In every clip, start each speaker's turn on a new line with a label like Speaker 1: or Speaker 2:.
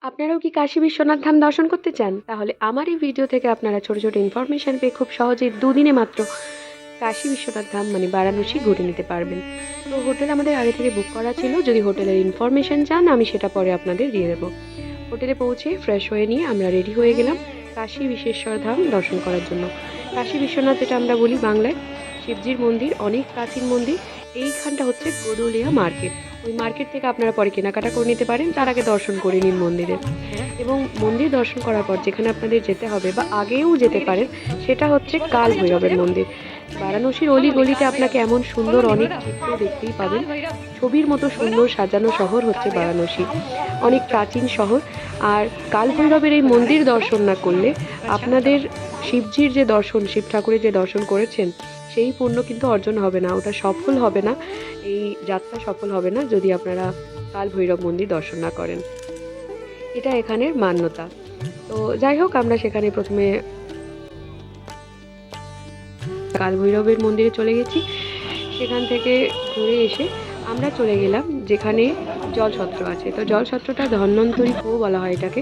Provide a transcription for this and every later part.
Speaker 1: আপনারাও কি কাশী বিশ্বনাথ ধাম দর্শন করতে চান? তাহলে আমার এই ভিডিও থেকে আপনারা ছোট, ছোট ইনফরমেশন পেয়ে খুব সহজেই ২ দিনে মাত্র কাশী বিশ্বনাথ ধাম মানে বারাণসী ঘুরে নিতে পারবেন। তো হোটেল আমাদের আগে থেকে বুক করা ছিল। যদি হোটেলের ইনফরমেশন চান আমি সেটা পরে আপনাদের দিয়ে দেবো। হোটেলে পৌঁছে ফ্রেশ হয়ে নিয়ে আমরা রেডি হয়ে গেলাম কাশী বিশ্বেশ্বর ধাম দর্শন করার জন্য। কাশী বিশ্বনাথ যেটা আমরা বলি বাংলায় শিবজির মন্দির, অনেক প্রাচীন মন্দির। এইখানটা হচ্ছে গোদুলিয়া মার্কেট। ওই মার্কেট থেকে আপনারা পরে কেনাকাটা করে নিতে পারেন, তার আগে দর্শন করে নিন মন্দিরে। এবং মন্দির দর্শন করার পর যেখানে আপনাদের যেতে হবে বা আগেও যেতে পারেন সেটা হচ্ছে কাল ভৈরবের মন্দির। বারাণসীর অলি গলিতে আপনাকে এমন সুন্দর অনেক চিত্র দেখতেই পাবেন। ছবির মতো সুন্দর সাজানো শহর হচ্ছে বারাণসী, অনেক প্রাচীন শহর। আর কাল ভৈরবের এই মন্দির দর্শন না করলে আপনাদের শিবজির যে দর্শন, শিব ঠাকুরের যে দর্শন করেছেন সেই পুণ্য কিন্তু অর্জন হবে না, ওটা সফল হবে না, এই যাত্রা সফল হবে না যদি আপনারা কাল ভৈরব মন্দির দর্শন না করেন। এটা এখানের মান্যতা। তো যাই হোক, আমরা সেখানে প্রথমে কাল ভৈরবের মন্দিরে চলে গেছি। সেখান থেকে ঘুরে এসে আমরা চলে গেলাম যেখানে জলছত্র আছে। তো জলছত্রটা ধন্বন্তরী কুয়ো বলা হয় এটাকে।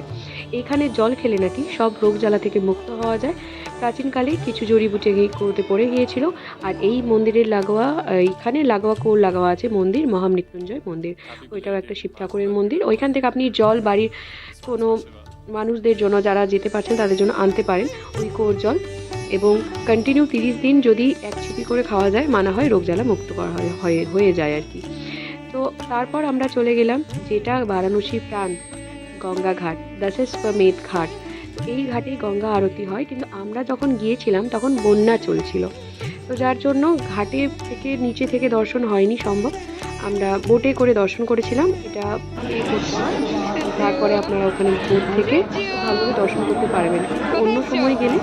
Speaker 1: এইখানে জল খেলে নাকি সব রোগ জ্বালা থেকে মুক্ত হওয়া যায়। প্রাচীনকালে কিছু জড়িবুটি এই কুয়োতে পড়ে গিয়েছিল। আর এই মন্দিরের লাগোয়া, এইখানে লাগোয়া কুয়োর লাগোয়া আছে মন্দির মহামৃত্যুঞ্জয় মন্দির। ওইটাও একটা শিব ঠাকুরের মন্দির। ওইখান থেকে আপনি জল বাড়ির কোনো মানুষদের জন্য, যারা যেতে পারছেন তাদের জন্য আনতে পারেন ওই কুয়োর জল। এবং কন্টিনিউ 30 দিন যদি এক ছিপি করে খাওয়া যায় মানা হয় রোগ জ্বালা মুক্ত করা হয়ে যায় আর কি। তো তারপর আমরা চলে গেলাম যেটা বারাণসীর প্রাণ, গঙ্গা ঘাট, দশাশ্বমেধ ঘাট। এই ঘাটেই গঙ্গা আরতি হয়, কিন্তু আমরা যখন গিয়েছিলাম তখন বন্যা চলছিল। তো যার জন্য ঘাটে থেকে নিচে থেকে দর্শন হয়নি সম্ভব। আমরা বোটে করে দর্শন করেছিলাম, এটা পে করতে হয়। তারপরে আপনারা ওখানে বোট থেকে ভালোভাবে দর্শন করতে পারবেন। অন্য সময় গেলে,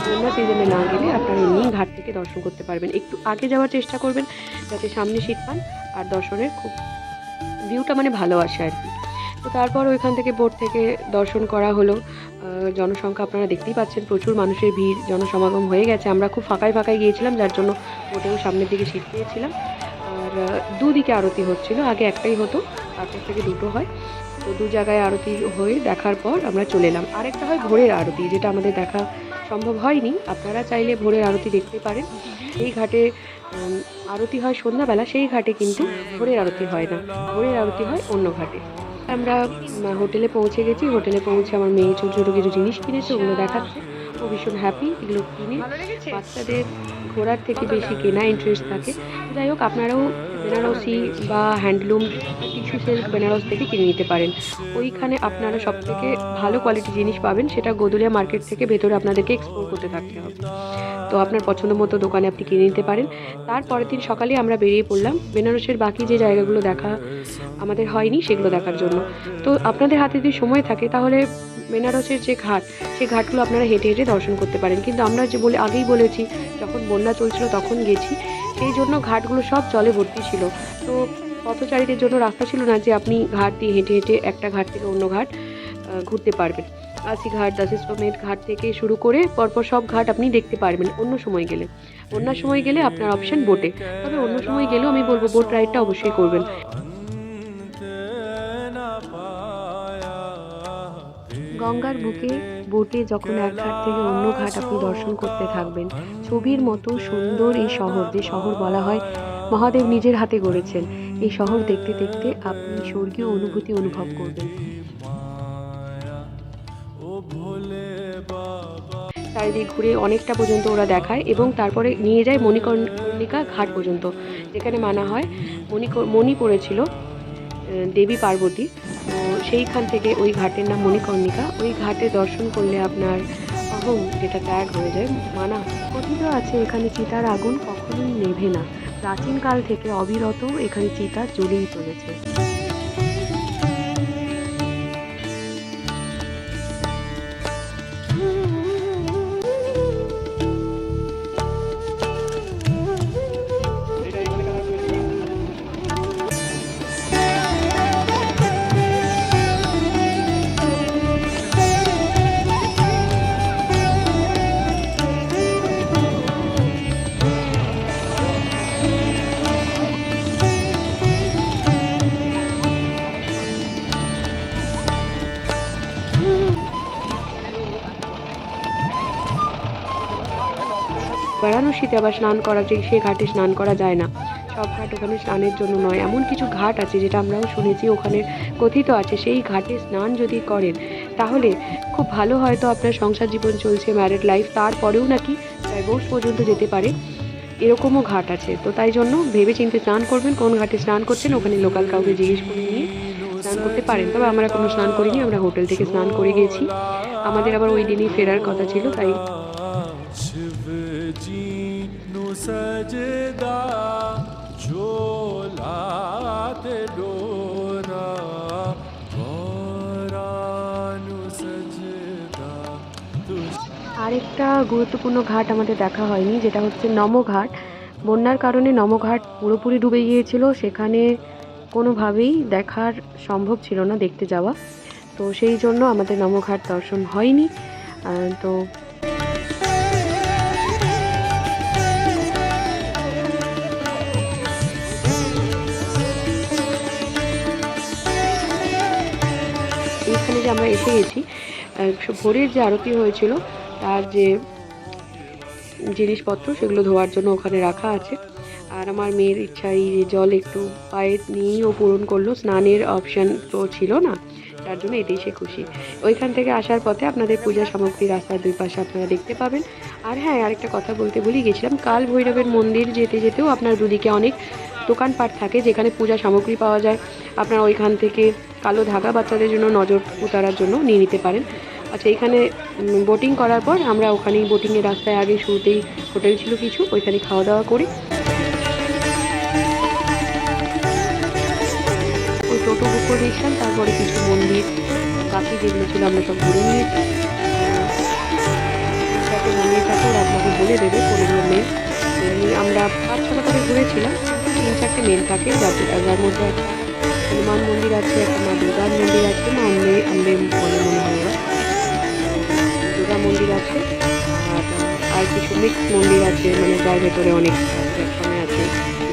Speaker 1: বন্যা সিজনে না গেলে আপনারা এমনি ঘাট থেকে দর্শন করতে পারবেন। একটু আগে যাওয়ার চেষ্টা করবেন যাতে সামনে সিট পান আর দর্শনের খুব ভিউটা মানে ভালো আসে আর কি। তো তারপর ওইখান থেকে বোট থেকে দর্শন করা হলো। জনসংখ্যা আপনারা দেখতেই পাচ্ছেন, প্রচুর মানুষের ভিড়, জনসমাগম হয়ে গেছে। আমরা খুব ফাঁকায় ফাঁকায় গিয়েছিলাম, যার জন্য বোটেও সামনের দিকে সিট পেয়েছিলাম। আর দুদিকে আরতি হচ্ছিল, আগে একটাই হতো, তারপর থেকে দুটো হয়। তো দু জায়গায় আরতি হয়ে দেখার পর আমরা চলে এলাম। আরেকটা হয় ভোরের আরতি, যেটা আমাদের দেখা সম্ভব হয়নি। আপনারা চাইলে ভোরের আরতি দেখতে পারেন। এই ঘাটে আরতি হয় সন্ধ্যাবেলা, সেই ঘাটে কিন্তু ভোরের আরতি হয় না, ভোরের আরতি হয় অন্য ঘাটে। আমরা হোটেলে পৌঁছে গেছি। হোটেলে পৌঁছে আমার মেয়ে ছোটো ছোটো কিছু জিনিস কিনেছে, ওগুলো দেখাচ্ছে। ও ভীষণ হ্যাপি এগুলো কিনে। বাচ্চাদের ঘোরার থেকে বেশি কেনা ইন্টারেস্ট থাকে। যাই হোক, আপনারাও বেনারসি বা হ্যান্ডলুম টিস্যু সিল্ক বেনারস থেকে কিনে নিতে পারেন। ওইখানে আপনারা সবথেকে ভালো কোয়ালিটি জিনিস পাবেন, সেটা গোদুলিয়া মার্কেট থেকে ভেতরে আপনাদেরকে এক্সপ্লোর করতে থাকতে হবে। তো আপনার পছন্দ মতো দোকানে আপনি কিনে নিতে পারেন। তারপরের দিন সকালে আমরা বেরিয়ে পড়লাম বেনারসের বাকি যে জায়গাগুলো দেখা আমাদের হয়নি সেগুলো দেখার জন্য। তো আপনাদের হাতে যদি সময় থাকে তাহলে বেনারসের যে ঘাট, সেই ঘাটগুলো আপনারা হেঁটে হেঁটে দর্শন করতে পারেন। কিন্তু আমরা যে আগেই বলেছি, যখন বন্যা চলছিল তখন গেছি, সেই জন্য ঘাটগুলো সব জলে ভর্তি ছিল। তো পথচারীদের জন্য রাস্তা ছিল না যে আপনি ঘাট দিয়ে হেঁটে হেঁটে একটা ঘাট থেকে অন্য ঘাট ঘুরতে পারবেন। কাশী ঘাট, দশাশ্বমেধ ঘাট থেকে শুরু করে পরপর সব ঘাট আপনি দেখতে পারবেন অন্য সময় গেলে। বন্যার সময় গেলে আপনার অপশন বোটে, তবে অন্য সময় গেলেও আমি বলবো বোট রাইডটা অবশ্যই করবেন। গঙ্গার বুকে বোটে যখন এক ঘাট থেকে অন্য ঘাট আপনি দর্শন করতে থাকবেন, ছবির মতো সুন্দর এই শহর, যে শহর বলা হয় মহাদেব নিজের হাতে গড়েছেন, এই শহর দেখতে দেখতে আপনি স্বর্গীয় অনুভূতি অনুভব করবেন। চারিদিক ঘুরে অনেকটা পর্যন্ত ওরা দেখায় এবং তারপরে নিয়ে যায় মণিকর্ণিকা ঘাট পর্যন্ত, যেখানে মানা হয় মণি পড়েছিল দেবী পার্বতী। তো সেইখান থেকে ওই ঘাটের নাম মণিকর্ণিকা। ওই ঘাটে দর্শন করলে আপনার অহং যেটা ত্যাগ হয়ে যায় মানা। কথিত আছে এখানে চিতার আগুন কখনোই নেভে না, প্রাচীনকাল থেকে অবিরত এখানে চিতা জ্বলেই চলেছে। বারাণসীতে আবার স্নান করা, যে সে ঘাটে স্নান করা যায় না। সব ঘাট ওখানে স্নানের জন্য নয়, এমন কিছু ঘাট আছে যেটা আমরাও শুনেছি ওখানে কথিত আছে, সেই ঘাটে স্নান যদি করেন তাহলে খুব ভালো, হয়তো আপনার সংসার জীবন চলছে, ম্যারিড লাইফ, তারপরেও নাকি ডাইভোর্স পর্যন্ত যেতে পারে, এরকমও ঘাট আছে। তো তাই জন্য ভেবে চিন্তে স্নান করবেন, কোন ঘাটে স্নান করছেন ওখানে লোকাল কাউকে জিজ্ঞেস করে নিয়ে স্নান করতে পারেন। তবে আমরা কোনো স্নান করিনি, আমরা হোটেল থেকে স্নান করে গেছি, আমাদের আবার ওই দিনই ফেরার কথা ছিল, তাই আরেকটা গুরুত্বপূর্ণ ঘাট আমাদের দেখা হয়নি, যেটা হচ্ছে নমঘাট। বন্যার কারণে নমঘাট পুরোপুরি ডুবে গিয়েছিল, সেখানে কোনোভাবেই দেখার সম্ভব ছিল না, দেখতে যাওয়া, তো সেই জন্য আমাদের নমঘাট দর্শন হয়নি। তো এইখানে যে আমরা এসে গেছি, ভোরের যে আরতি হয়েছিল তার যে জিনিসপত্র সেগুলো ধোয়ার জন্য ওখানে রাখা আছে। আর আমার মেয়ের ইচ্ছা, এই জল একটু পায়ে নিয়েই ও পূরণ করলো, স্নানের অপশান তো ছিল না, তার জন্য এতেই সে খুশি। ওইখান থেকে আসার পথে আপনাদের পূজার সামগ্রী রাস্তার দুই পাশে আপনারা দেখতে পাবেন। আর হ্যাঁ, আরেকটা কথা বলতে ভুলে গেছিলাম, কাল ভৈরবের মন্দির যেতে যেতেও আপনার দুদিকে অনেক দোকানপাট থাকে যেখানে পূজা সামগ্রী পাওয়া যায়। আপনারা ওইখান থেকে কালো ধাগা বাচ্চাদের জন্য নজর উতারার জন্য নিয়ে নিতে পারেন। আচ্ছা, এখানে বোটিং করার পর আমরা ওখানেই বোটিংয়ের রাস্তায় আগে শুরুতেই হোটেল ছিল কিছু, ওইখানে খাওয়া দাওয়া করি। ওই টোটো বুক করে নিয়েছিলাম, তারপরে কিছু মন্দির বাকি যেগুলো ছিল আমরা সব ঘুরে নিয়েছি। যাতে মন্দির থাকে ওরা আপনাকে বলে দেবে কোনগুলো মেন। এমনি আমরা 5-6টা করে ঘুরেছিলাম, 3-4টে মেন থাকে, যার মধ্যে একটা হনুমান মন্দির আছে, একটা মা দুর্গার মন্দির আছে, না আমবে আমবে বলে মনে হয় ওরা, দুর্গা মন্দির আছে, আর কিছু মিক্স মন্দির আছে, মানে যার ভেতরে অনেক প্ল্যাটফর্মে আছে,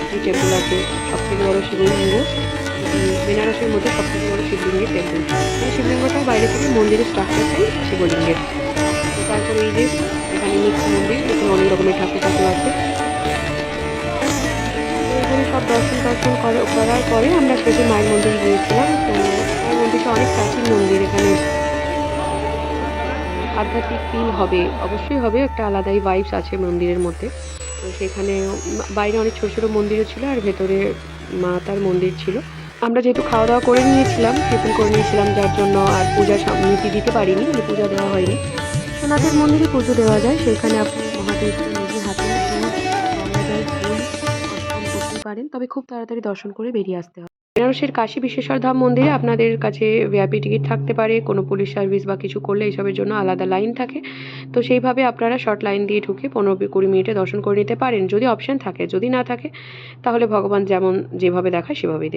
Speaker 1: একটি টেম্পল আছে, সবথেকে বড় শিবলিঙ্গ বেনারসের মধ্যে সবথেকে বড় শিবলিঙ্গের টেম্পল, মানে শিবলিঙ্গটা বাইরে থেকে মন্দিরের স্ট্রাকচারটাই শিবলিঙ্গের। তো তারপরে এই যে এখানে মিক্স মন্দির, এখানে অনেক রকমের ঠাকুর আছে। এখানে সব দর্শন করার পরে আমরা শেষে মায়ের মন্দির গিয়েছিলাম। তো মায়ের মন্দিরটা অনেক প্রাচীন মন্দির, এখানে আধ্যাত্মিক ফিল হবে, অবশ্যই হবে, একটা আলাদাই ভাইবস আছে মন্দিরের মধ্যে। তো সেখানে বাইরে অনেক ছোটো ছোটো মন্দিরও ছিল, আর ভেতরে মা তার মন্দির ছিল। আমরা যেহেতু খাওয়া দাওয়া করে নিয়েছিলাম, টিফিন করে নিয়েছিলাম, যার জন্য আর পূজার নীতি দিতে পারিনি, মানে পূজা দেওয়া হয়নি। সোনাদের মন্দিরে পুজো দেওয়া যায়, সেখানে আপনি মহাদেবকে নিজে হাতে গঙ্গা জল ফুল অর্পণ করতে পারেন, তবে খুব তাড়াতাড়ি দর্শন করে বেরিয়ে আসতে হবে। বেনারসের কাশী বিশ্বেশ্বর ধাম মন্দিরে আপনাদের কাছে ভিআইপি টিকিট থাকতে পারে, কোনো পুলিশ সার্ভিস বা কিছু করলে এইসবের জন্য আলাদা লাইন থাকে, তো সেইভাবে আপনারা শর্ট লাইন দিয়ে ঢুকে 15-20 মিনিটে দর্শন করে নিতে পারেন যদি অপশান থাকে। যদি না থাকে তাহলে ভগবান যেমন যেভাবে দেখায় সেভাবেই